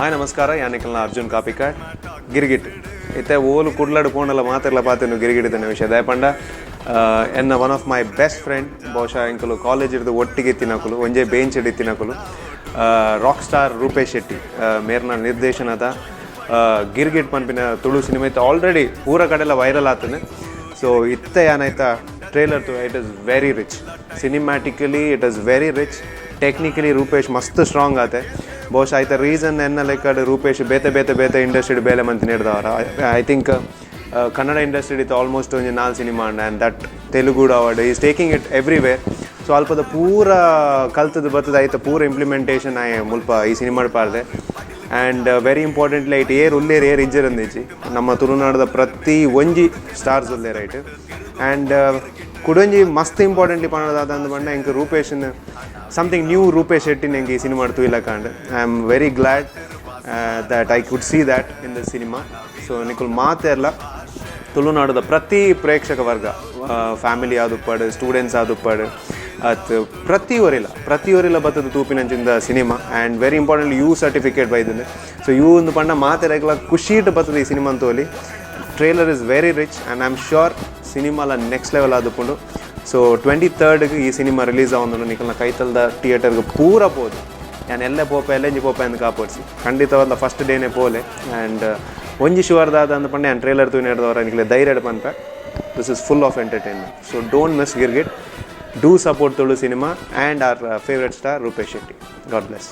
Hi ನಮಸ್ಕಾರ, ಯಾನಿಕಲ್ನ ಅರ್ಜುನ್ ಕಾಪಿಕಾಡ್ ಗಿರ್ಗಿಟ್ ಇತ್ತೆ ಓಲು ಕುಡ್ಲಾಡು ಪೋಂಡಲ ಮಾತೆಲ್ಲ ಪಾತೆನು ಗಿರ್ಗಿಡಿದನ ವಿಷಯ ದಯಪಂಡ ಎನ್ನ one of my best friend ಬಹುಶಃ ಇಂಕಲು ಕಾಲೇಜ್ ಹಿಡಿದು ಒಟ್ಟಿಗೆ ತಿನ್ನಕಲು ಒಂಜೇ ಬೇಂಚ್ ಹಿಡಿ ತಿನ್ನಕಲು ರಾಕ್ ಸ್ಟಾರ್ ರೂಪೇಶ್ ಶೆಟ್ಟಿ ಮೇರ್ನ ನಿರ್ದೇಶನದ ಗಿರ್ಗಿಟ್ ಪನ್ಪಿನ ತುಳು ಸಿನಿಮಾ ಇತ್ತು ಆಲ್ರೆಡಿ ಪೂರ ಕಡೆಲ್ಲ ವೈರಲ್ ಆತನೆ. ಸೊ ಇತ್ತೆ ಏನಾಯ್ತಾ ಟ್ರೇಲರ್ ತು it is very rich cinematically, it is very rich technically. Rupesh ಮಸ್ತ್ ಸ್ಟ್ರಾಂಗ್ ಆತೆ. ಬಹುಶಃ ಆಯ್ತ ರೀಸನ್ ಎನ್ನ ಲೆಕ್ಕ ರೂಪೇಶ್ ಬೇತೆ ಇಂಡಸ್ಟ್ರಿ ಬೇಲೆ ಮಂತ್ ನೀಡಿದವರ. ಐ ಥಿಂಕ್ ಕನ್ನಡ ಇಂಡಸ್ಟ್ರಿ ಇತ್ತು ಆಲ್ಮೋಸ್ಟ್ ಒಂದು 4 cinema and that Telugu award is taking it everywhere. So ಅಲ್ಪದ ಪೂರ ಕಲ್ತದ್ದು ಬರ್ತದೆ ಆಯ್ತು ಪೂರ ಇಂಪ್ಲಿಮೆಂಟೇಷನ್ ಆಯ್ ಮುಲ್ಪ ಈ ಸಿನಿಮಾ ಪಾರ್ದೆ. ಆ್ಯಂಡ್ ವೆರಿ ಇಂಪಾರ್ಟೆಂಟ್ಲಿ ಐಟ್ ಉಲ್ಲೇರು ಇಜ್ಜರಂದಿಚ್ಚಿ ನಮ್ಮ ತುಳುನಾಡದ ಪ್ರತಿ ಒಂಜಿ ಸ್ಟಾರ್ಸ್ ಉಲ್ಲೇರು ಐಟ್. ಆ್ಯಂಡ್ ಕುಡೊಂಜಿ ಮಸ್ತ್ ಇಂಪಾರ್ಟೆಂಟ್ಲಿ ಪನ್ನೋದಾದ ಅಂದ್ಬಂಡ ಇಂಕ ರೂಪೇಶನ್ ಸಮಥಿಂಗ್ ನ್ಯೂ ರೂಪೇಶ್ ಶೆಟ್ಟಿನ ಎಂಗೆ ಈ ಸಿನಿಮಾ ತೂಯಿಲ ಕಾಂಡ್. I am very glad that I could see that in the cinema. So ನಿಕುಲ್ ಮಾತೆಲ್ಲ ತುಳುನಾಡದ ಪ್ರತಿ ಪ್ರೇಕ್ಷಕ ವರ್ಗ, ಫ್ಯಾಮಿಲಿ ಆದುಪ್ಪಡು, ಸ್ಟೂಡೆಂಟ್ಸ್ ಆದುಪ್ಪಡು, ಅದು ಪ್ರತಿಯೊರಿಲ್ಲ ಬತ್ತದ ತೂಪಿನಂಚಿಂದ cinema. And very importantly U certificate ಬೈದಿದೆ. ಸೊ ಯು ಒಂದು ಪಂಡ ಮಾತೆಲ್ಲ ಖುಷಿಟ್ ಬರ್ತದೆ ಈ ಸಿನಿಮಾ ಅಂತೋಲಿ. Trailer is very rich and I am sure ಸಿನಿಮಾಲ ನೆಕ್ಸ್ಟ್ ಲೆವೆಲ್ ಆದುಕೊಂಡು. ಸೊ 23rd ಈ ಸಿನಿಮಾ ರಿಲೀಸ್ ಆಗೋದು ನಿಕಲ್ನ ಕೈತಲ್ದ ಥಿಯೇಟರ್ಗೆ ಪೂರ ಪೋದು. ನಾನು ಎಲ್ಲೇ ಪೋಪೆ ಎಲ್ಲೆಂಜಿ ಪೋಪೆ ಅಂತ ಕಾಪಾಡಿಸಿ ಖಂಡಿತವಾದ ಫಸ್ಟ್ ಡೇನೇ ಪೋಲೆ. ಆ್ಯಂಡ್ ಒಂಜಿ ಶುವರ್ದಾದ ಅಂದ್ಪಂಡೆ ನಾನು ಟ್ರೇಲರ್ ತೂ ನಡೆದವ್ರ ನಿಖಲೆ ಧೈರ್ಯ ಪನ್ಪೆ. This is full of entertainment. So don't miss Girgit. Do support Tulu cinema and our favorite star Rupesh Shetty. God bless.